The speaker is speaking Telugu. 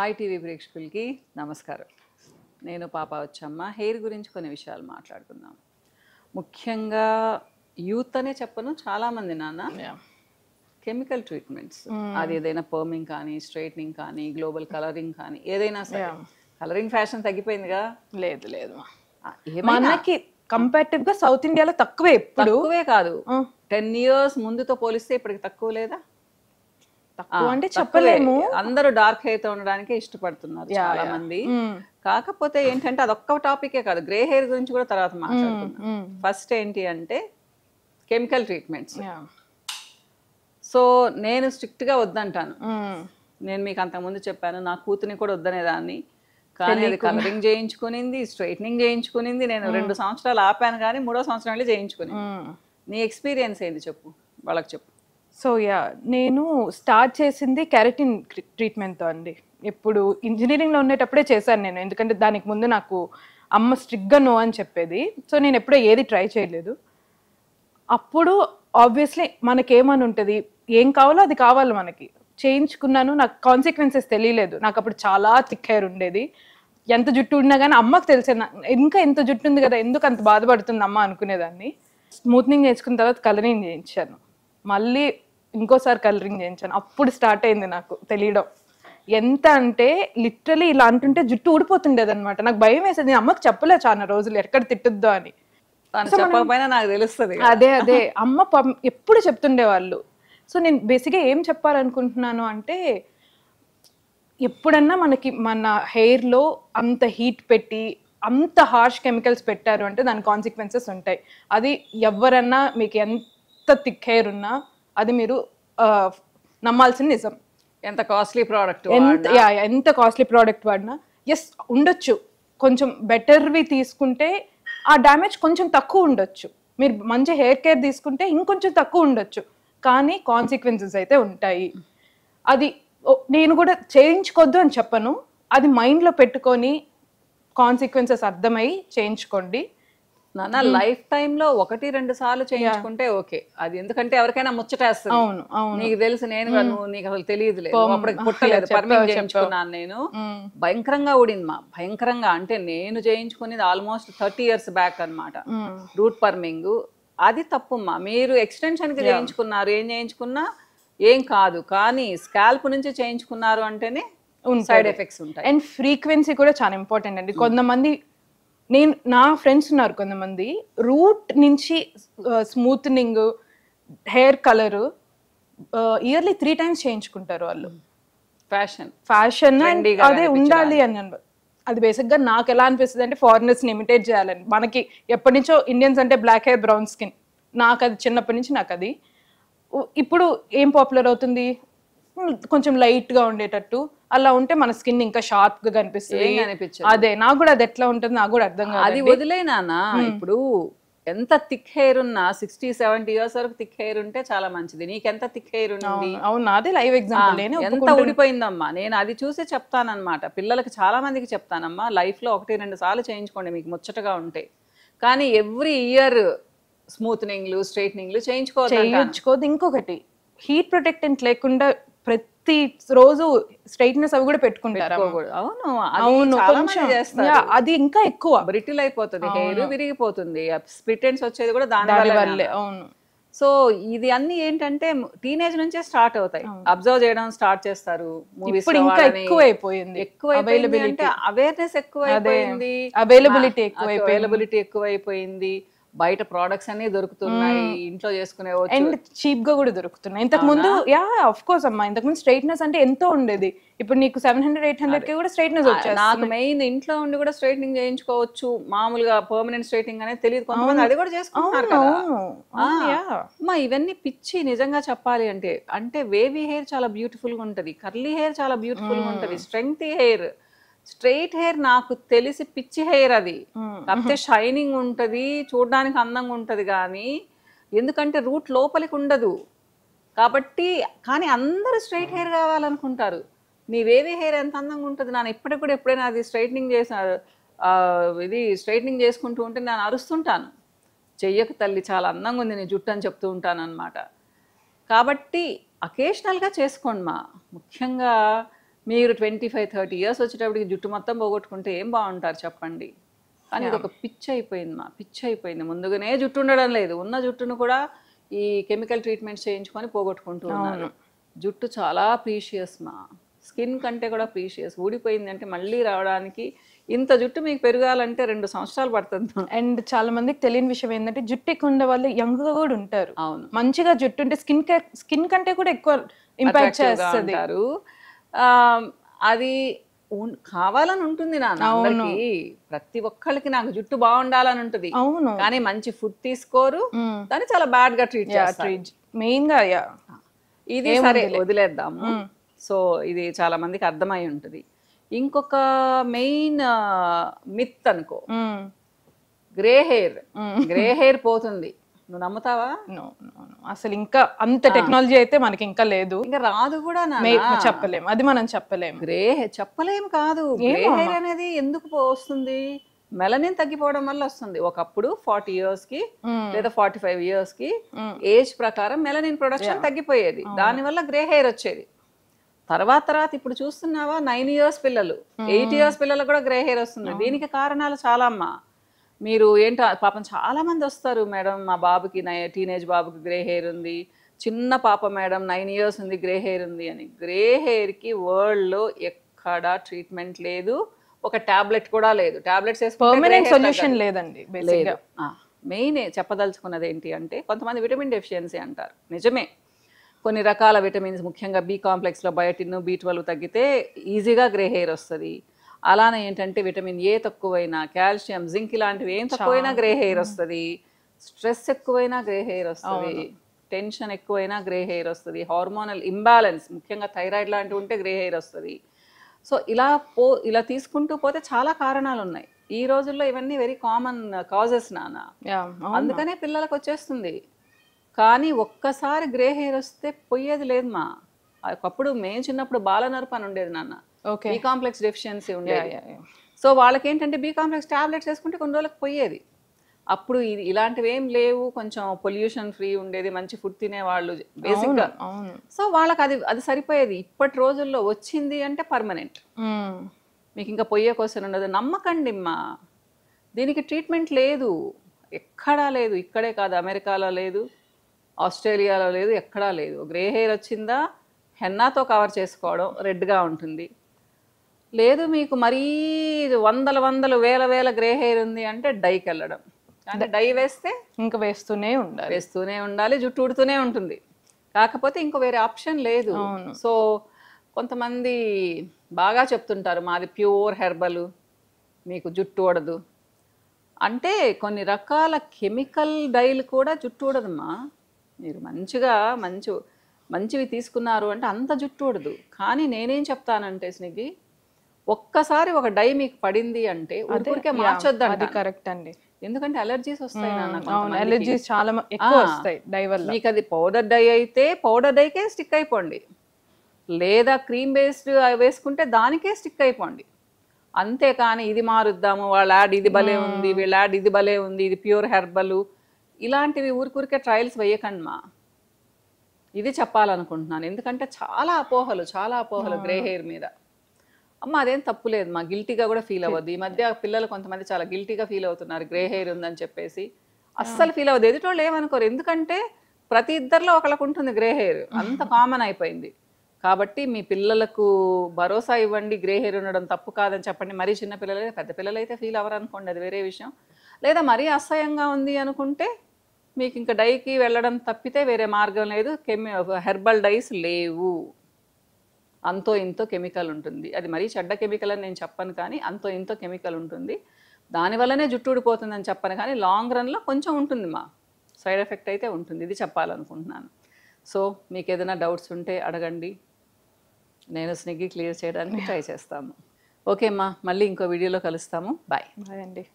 హాయ్ టీవీ ప్రేక్షకులకి నమస్కారం. నేను పాప వచ్చమ్మ. హెయిర్ గురించి కొన్ని విషయాలు మాట్లాడుకుందాం. ముఖ్యంగా యూత్ అనే చెప్పను, చాలామంది నాన్న కెమికల్ ట్రీట్మెంట్స్, అది ఏదైనా పర్మింగ్ కానీ, స్ట్రైట్నింగ్ కానీ, గ్లోబల్ కలరింగ్ కానీ, ఏదైనా సరే. కలరింగ్ ఫ్యాషన్ తగ్గిపోయిందిగా? లేదు లేదు మనకి కంపారిటివ్ గా సౌత్ ఇండియాలో తక్కువే. తక్కువే కాదు, 10 years ముందుతో పోలిస్తే ఇప్పటికి తక్కువ లేదా? తక్కువ అంటే చెప్పలేము. అందరూ డార్క్ హెయిర్ తో ఉండడానికే ఇష్టపడుతున్నారు చాలా మంది. కాకపోతే ఏంటంటే అదొక్క టాపికే కాదు, గ్రే హెయిర్ గురించి కూడా తర్వాత మాట్లాడుకుందాం. ఫస్ట్ ఏంటి అంటే కెమికల్ ట్రీట్మెంట్స్. సో నేను స్ట్రిక్ట్ గా వద్దంటాను. నేను మీకు అంతకుముందు చెప్పాను, నా కూతుని కూడా వద్దనేదాన్ని, కానీ అది కలరింగ్ చేయించుకునింది, స్ట్రైట్నింగ్ చేయించుకునింది. నేను 2 సంవత్సరాలు ఆపాను, కానీ 3వ సంవత్సరం వెళ్ళి చేయించుకునింది. నీ ఎక్స్పీరియన్స్ ఏంటి చెప్పు, వాళ్ళకి చెప్పు. సో నేను స్టార్ట్ చేసింది కెరటిన్ ట్రీట్మెంట్తో అండి. ఇప్పుడు ఇంజనీరింగ్లో ఉండేటప్పుడే చేశాను నేను, ఎందుకంటే దానికి ముందు నాకు అమ్మ స్ట్రిక్ట్గా నో అని చెప్పేది. సో నేను ఎప్పుడూ ఏది ట్రై చేయలేదు. అప్పుడు ఆబ్వియస్లీ మనకేమని ఉంటుంది, ఏం కావాలో అది కావాలి మనకి. చేయించుకున్నాను, నాకు కాన్సిక్వెన్సెస్ తెలియలేదు. నాకు అప్పుడు చాలా థిక్ హెయిర్ ఉండేది. ఎంత జుట్టు ఉన్నా కానీ అమ్మకు తెలిసే, ఇంకా ఎంత జుట్టు ఉంది కదా, ఎందుకు అంత బాధపడుతుంది అమ్మ అనుకునేదాన్ని. స్మూత్నింగ్ చేసుకున్న తర్వాత కలరింగ్ చేయించాను, మళ్ళీ ఇంకోసారి కలరింగ్ చేయించాను. అప్పుడు స్టార్ట్ అయింది నాకు తెలియడం. ఎంత అంటే లిటరలీ ఇలా అంటుంటే జుట్టు ఊడిపోతుండేది అనమాట. నాకు భయం వేసేది, నేను అమ్మకి చెప్పలే చాలా రోజులు, ఎక్కడ తిట్టుద్దో అని. చెప్పకపోయినా నాకు తెలుస్తుంది. అదే అమ్మ ఎప్పుడు చెప్తుండే వాళ్ళు. సో నేను బేసిక్గా ఏం చెప్పాలనుకుంటున్నాను అంటే, ఎప్పుడన్నా మనకి మన హెయిర్లో అంత హీట్ పెట్టి అంత హార్ష్ కెమికల్స్ పెట్టారు అంటే దాని కాన్సిక్వెన్సెస్ ఉంటాయి. అది ఎవరన్నా మీకు ఎంత థిక్ హెయిర్ ఉన్నా అది మీరు నమ్మాల్సిన నిజం. ఎంత కాస్ట్లీ ప్రోడక్ట్, ఎంత కాస్ట్లీ ప్రోడక్ట్ వాడినా ఎస్ ఉండొచ్చు, కొంచెం బెటర్వి తీసుకుంటే ఆ డ్యామేజ్ కొంచెం తక్కువ ఉండొచ్చు. మీరు మంచి హెయిర్ కేర్ తీసుకుంటే ఇంకొంచెం తక్కువ ఉండొచ్చు, కానీ కాన్సిక్వెన్సెస్ అయితే ఉంటాయి. అది నేను కూడా చేయించుకోవద్దు అని చెప్పను, అది మైండ్లో పెట్టుకొని కాన్సిక్వెన్సెస్ అర్థమై చేయించుకోండి. నాన్న లైఫ్ టైమ్ లో 1-2 సార్లు చేయించుకుంటే ఓకే. అది ఎందుకంటే ఎవరికైనా ముచ్చటేస్తుంది. అవును అవును, నీకు తెలుసు, నేను నువ్వు, నీకు అసలు తెలియదు లేదు, అప్పుడు పుట్టలేదు. పర్మింగ్ చేయించుకున్నాను నేను, భయంకరంగా ఊడింది మా, భయంకరంగా. అంటే నేను చేయించుకునేది ఆల్మోస్ట్ 30 years బ్యాక్ అన్నమాట, రూట్ పర్మింగ్. అది తప్పుమ్మా. మీరు ఎక్స్టెన్షన్ కి చేయించుకున్నారు, ఏం చేయించుకున్నా ఏం కాదు, కానీ స్కాల్ప్ నుంచి చేయించుకున్నారు అంటేనే సైడ్ ఎఫెక్ట్స్ ఉంటాయి. అండ్ ఫ్రీక్వెన్సీ కూడా చాలా ఇంపార్టెంట్ అండి. కొంతమంది, నా ఫ్రెండ్స్ ఉన్నారు కొంతమంది, రూట్ నుంచి smoothening, hair colour yearly 3 times చేయించుకుంటారు వాళ్ళు. ఫ్యాషన్ అదే ఉండాలి అని. అది బేసిక్గా నాకు ఎలా అనిపిస్తుంది అంటే, ఫారినర్స్ని ఇమిటేట్ చేయాలని. మనకి ఎప్పటి నుంచో ఇండియన్స్ అంటే బ్లాక్ హెయిర్, బ్రౌన్ స్కిన్. నాకు అది చిన్నప్పటి నుంచి నాకు అది. ఇప్పుడు ఏం పాపులర్ అవుతుంది, కొంచెం లైట్గా ఉండేటట్టు అలా ఉంటే మన స్కిన్ ఇంకా షార్ప్ గా కనిపిస్తుంది. అదే నాకు కూడా అది ఎట్లా ఉంటుంది నాకు కూడా అర్థం కాదు. అది వదిలేనా, ఇప్పుడు ఎంత థిక్ హెయిర్ ఉన్నా 60-70 years వరకు థిక్ హెయిర్ ఉంటే చాలా మంచిది. నీకెంత థిక్ హెయిర్ ఉంది? అవును, అదే లైవ్ ఎగ్జాంపుల్. ఎంత ఊడిపోయిందమ్మా, నేను అది చూసి చెప్తానన్నమాట. పిల్లలకి చాలా మందికి చెప్తానమ్మా, లైఫ్ లో 1-2 సార్లు చేయించుకోండి మీకు ముచ్చటగా ఉంటే, కానీ ఎవ్రీ ఇయర్ స్మూత్నింగ్లు, స్ట్రైట్నింగ్లు చేయించుకోవద్దు. ఇంకొకటి, హీట్ ప్రొటెక్టెంట్ లేకుండా ప్రతి రోజు స్ట్రైట్నెస్ అవి కూడా పెట్టుకుంటారు. అవును, అది ఇంకా ఎక్కువ బ్రిటిల్ అయిపోతుంది, హెయిర్ విరిగిపోతుంది, స్ప్లిట్ ఎండ్స్ వచ్చేది కూడా దాని వల్లే. అవును. సో ఇది అన్ని ఏంటంటే టీనేజ్ నుంచే స్టార్ట్ అవుతాయి. అబ్జర్వ్ చేయడం స్టార్ట్ చేస్తారు. మూవీస్ ఇంకా ఎక్కువైపోయింది అంటే అవేర్నెస్ ఎక్కువైపోయింది, అవైలబిలిటీ ఎక్కువైపోయింది. బయట ప్రోడక్ట్స్ అన్ని దొరుకుతున్నాయి, ఇంట్లో చేసుకునేవచ్చు, అండ్ చీప్ గా కూడా దొరుకుతున్నాయి. ఇంతకు ముందు ఆఫ్ కోర్స్ అమ్మా, ఇంతకు ముందు స్ట్రైట్నెస్ అంటే ఎంతో ఉండేది. ఇప్పుడు నీకు 700-800 కి కూడా స్ట్రైట్నెస్ వచ్చేది. నాకు మెయిన్ ఇంట్లో ఉండి కూడా స్ట్రైట్నింగ్ చేయించుకోవచ్చు, మామూలుగా పర్మనెంట్ స్ట్రైట్నింగ్ అనేది తెలియదు కొంతమంది, అది కూడా చేసుకుంటున్నారు కదా. ఇవన్నీ పిచ్చి నిజంగా చెప్పాలి అంటే. అంటే వేవీ హెయిర్ చాలా బ్యూటిఫుల్ గా ఉంటది, కర్లీ హెయిర్ చాలా బ్యూటిఫుల్ గా ఉంటది, స్ట్రెంగ్త్ హెయిర్, స్ట్రైట్ హెయిర్ నాకు తెలిసి పిచ్చి హెయిర్. అది కాకపోతే షైనింగ్ ఉంటుంది, చూడడానికి అందంగా ఉంటుంది, కానీ ఎందుకంటే రూట్ లోపలికి ఉండదు కాబట్టి. కానీ అందరూ స్ట్రైట్ హెయిర్ కావాలనుకుంటారు. నీ వేవీ హెయిర్ ఎంత అందంగా ఉంటుంది. నేను ఇప్పటికి కూడా ఎప్పుడైనా అది స్ట్రైట్నింగ్ చేసుకుంటూ ఉంటే నేను అరుస్తుంటాను, చెయ్యకు తల్లి, చాలా అందంగా ఉంది నీ జుట్టు అని చెప్తూ ఉంటాను అనమాట. కాబట్టి అకేషనల్గా చేసుకోండి మా. ముఖ్యంగా మీరు 25-30 ఇయర్స్ వచ్చేటప్పటికి జుట్టు మొత్తం పోగొట్టుకుంటే ఏం బాగుంటారు చెప్పండి. కానీ ఇది ఒక పిచ్చి అయిపోయింది పిచ్చి అయిపోయింది. ముందుగానే జుట్టు ఉండడం లేదు, ఉన్న జుట్టును కూడా ఈ కెమికల్ ట్రీట్మెంట్స్ చేయించుకొని పోగొట్టుకుంటూ ఉన్నారు. జుట్టు చాలా ప్రీషియస్ స్కిన్ కంటే కూడా ప్రీషియస్. ఊడిపోయింది అంటే మళ్ళీ రావడానికి, ఇంత జుట్టు మీకు పెరగాలంటే 2 సంవత్సరాలు పడుతుంది. అండ్ చాలా మందికి తెలియని విషయం ఏంటంటే జుట్టు ఎక్కువ ఉండే వాళ్ళు యంగ్ గా కూడా ఉంటారు. అవును, మంచిగా జుట్టు ఉంటే స్కిన్ కంటే కూడా ఎక్కువ ఇంపాక్ట్ చేస్తుంది. అది కావాలని ఉంటుంది అందరికి, ప్రతి ఒక్కళ్ళకి నాకు జుట్టు బాగుండాలని ఉంటుంది. అవును, కానీ మంచి ఫుడ్ తీసుకోరు, దాన్ని చాలా బ్యాడ్ గా ట్రీట్ చేస్తారు. మెయిన్ గా ఇది సరే వదిలేద్దాము. సో ఇది చాలా మందికి అర్థమై ఉంటుంది. ఇంకొక మెయిన్ మిత్ అనుకో, గ్రే హెయిర్ పోతుంది. నువ్వు నమ్ముతావా? అసలు ఇంకా అంత టెక్నాలజీ అయితే మనకి ఇంకా లేదు, ఇంకా రాదు కూడా. చెప్పలేము, అది మనం చెప్పలేము. చెప్పలేము కాదు. గ్రే హెయిర్ అనేది ఎందుకు వస్తుంది? మెలనిన్ తగ్గిపోవడం వల్ల వస్తుంది. ఒకప్పుడు 40 ఇయర్స్ కి లేదా 45 ఇయర్స్ కి ఏజ్ ప్రకారం మెలనిన్ ప్రొడక్షన్ తగ్గిపోయేది, దానివల్ల గ్రే హెయిర్ వచ్చేది. తర్వాత ఇప్పుడు చూస్తున్నావా 9 ఇయర్స్ పిల్లలు, 8 ఇయర్స్ పిల్లలకు కూడా గ్రే హెయిర్ వస్తుంది. దీనికి కారణాలు చాలా అమ్మా. మీరు ఏంటో పాపం చాలా మంది వస్తారు, మేడం మా బాబుకి టీనేజ్ బాబుకి గ్రే హెయిర్ ఉంది, చిన్న పాప మేడం 9 ఇయర్స్ ఉంది గ్రే హెయిర్ ఉంది అని. గ్రే హెయిర్కి వరల్డ్లో ఎక్కడా ట్రీట్మెంట్ లేదు, ఒక టాబ్లెట్ కూడా లేదు. టాబ్లెట్స్ పర్మనెంట్ సొల్యూషన్ లేదండి. మెయిన్ చెప్పదలుచుకున్నది ఏంటి అంటే, కొంతమంది విటమిన్ డెఫిషియన్సీ అంటారు. నిజమే, కొన్ని రకాల విటమిన్స్ ముఖ్యంగా బి కాంప్లెక్స్లో బయోటిన్, B12 తగ్గితే ఈజీగా గ్రే హెయిర్ వస్తుంది. అలానే ఏంటంటే విటమిన్ ఏ తక్కువైనా, కాల్షియం, జింక్ ఇలాంటివి ఏం తక్కువైనా గ్రే హెయిర్ వస్తుంది. స్ట్రెస్ ఎక్కువైనా గ్రే హెయిర్ వస్తుంది, టెన్షన్ ఎక్కువైనా గ్రే హెయిర్ వస్తుంది, హార్మోనల్ ఇంబ్యాలెన్స్ ముఖ్యంగా థైరాయిడ్ లాంటివి ఉంటే గ్రే హెయిర్ వస్తుంది. సో ఇలా తీసుకుంటూ పోతే చాలా కారణాలు ఉన్నాయి. ఈ రోజుల్లో ఇవన్నీ వెరీ కామన్ కాజెస్ నాన్న, అందుకనే పిల్లలకు వచ్చేస్తుంది. కానీ ఒక్కసారి గ్రే హెయిర్ వస్తే పోయేది లేదు ఒకప్పుడు మేము చిన్నప్పుడు బాలనర్పు అని ఉండేది నాన్న, బి కాంప్లెక్స్ డెఫిషియన్సీ ఉండేది. సో వాళ్ళకి ఏంటంటే బి కాంప్లెక్స్ టాబ్లెట్స్ వేసుకుంటే కొన్ని రోజులకు పోయేది. అప్పుడు ఇలాంటివి ఏం లేవు, కొంచెం పొల్యూషన్ ఫ్రీ ఉండేది, మంచి ఫుడ్ తినేవాళ్ళు బేసిక్గా. సో వాళ్ళకి అది సరిపోయేది. ఇప్పటి రోజుల్లో వచ్చింది అంటే పర్మనెంట్, మీకు ఇంకా పొయ్యే క్వశ్చన్ ఉండదు. నమ్మకండి దీనికి ట్రీట్మెంట్ లేదు, ఎక్కడా లేదు. ఇక్కడే కాదు, అమెరికాలో లేదు, ఆస్ట్రేలియాలో లేదు, ఎక్కడా లేదు. గ్రే హెయిర్ వచ్చిందా హెన్నాతో కవర్ చేసుకోవడం, రెడ్గా ఉంటుంది. లేదు మీకు మరీ వందల వేల గ్రే హెయిర్ ఉంది అంటే డైకి వెళ్ళడం. అంటే డై వేస్తే ఇంకా వేస్తూనే ఉండాలి, జుట్టు ఊడుతూనే ఉంటుంది. కాకపోతే ఇంకో వేరే ఆప్షన్ లేదు. సో కొంతమంది బాగా చెప్తుంటారు మాది ప్యూర్ హెర్బల్, మీకు జుట్టు ఊడదు అంటే. కొన్ని రకాల కెమికల్ డైలు కూడా జుట్టు ఊడదమ్మా. మీరు మంచివి తీసుకున్నారు అంటే అంత జుట్టు ఊడదు. కానీ నేనేం చెప్తానంటే స్నిగ్గి, ఒక్కసారి ఒక డై మీకు పడింది అంటే ఊరికే మార్చొద్దండి. కరెక్ట్ అండి, ఎందుకంటే అలర్జీస్ వస్తాయి అలర్జీస్ చాలా ఎక్కువ వస్తాయి డై వల్ల. మీకు అది పౌడర్ డై అయితే పౌడర్ డైకే స్టిక్ అయిపోండి, లేదా క్రీమ్ బేస్డ్ వేసుకుంటే దానికే స్టిక్ అయిపోండి. అంతేకాని ఇది మారుద్దాము, వాళ్ళ యాడ్ ఇది భలే ఉంది, వీళ్ళ యాడ్ ఇది భలే ఉంది, ఇది ప్యూర్ హెర్బల్, ఇలాంటివి ఊరికే ట్రయల్స్ వేయకండి ఇది చెప్పాలనుకుంటున్నాను. ఎందుకంటే చాలా అపోహలు గ్రే హెయిర్ మీద. అదేం తప్పులేదు గిల్టీగా కూడా ఫీల్ అవ్వద్దు. ఈ మధ్య పిల్లలు కొంతమంది చాలా గిల్టీగా ఫీల్ అవుతున్నారు, గ్రే హెయిర్ ఉందని చెప్పేసి. అస్సలు ఫీల్ అవ్వద్దు, ఎదుటోళ్ళు ఏమనుకోరు. ఎందుకంటే ప్రతి ఇద్దరిలో ఒకళ్ళకు ఉంటుంది గ్రే హెయిర్, అంత కామన్ అయిపోయింది. కాబట్టి మీ పిల్లలకు భరోసా ఇవ్వండి, గ్రే హెయిర్ ఉండడం తప్పు కాదని చెప్పండి. మరీ చిన్న పిల్లలైతే, పెద్ద పిల్లలైతే ఫీల్ అవ్వరు అనుకోండి, అది వేరే విషయం. లేదా మరీ అసహ్యంగా ఉంది అనుకుంటే మీకు ఇంకా డైకి వెళ్ళడం తప్పితే వేరే మార్గం లేదు. హెర్బల్ డైస్ లేవు, అంతో ఇంతో కెమికల్ ఉంటుంది. అది మరీ చెడ్డ కెమికల్ అని నేను చెప్పను, కానీ అంతో ఇంతో కెమికల్ ఉంటుంది. దానివల్లనే జుట్టు ఊడిపోతుందని చెప్పను, కానీ లాంగ్ రన్లో కొంచెం ఉంటుంది సైడ్ ఎఫెక్ట్ అయితే ఉంటుంది. ఇది చెప్పాలనుకుంటున్నాను. సో మీకు ఏదైనా డౌట్స్ ఉంటే అడగండి, నేను స్నిగ్గి క్లియర్ చేయడానికి ట్రై చేస్తాము. ఓకే మళ్ళీ ఇంకో వీడియోలో కలుస్తాము. బాయ్ అండి.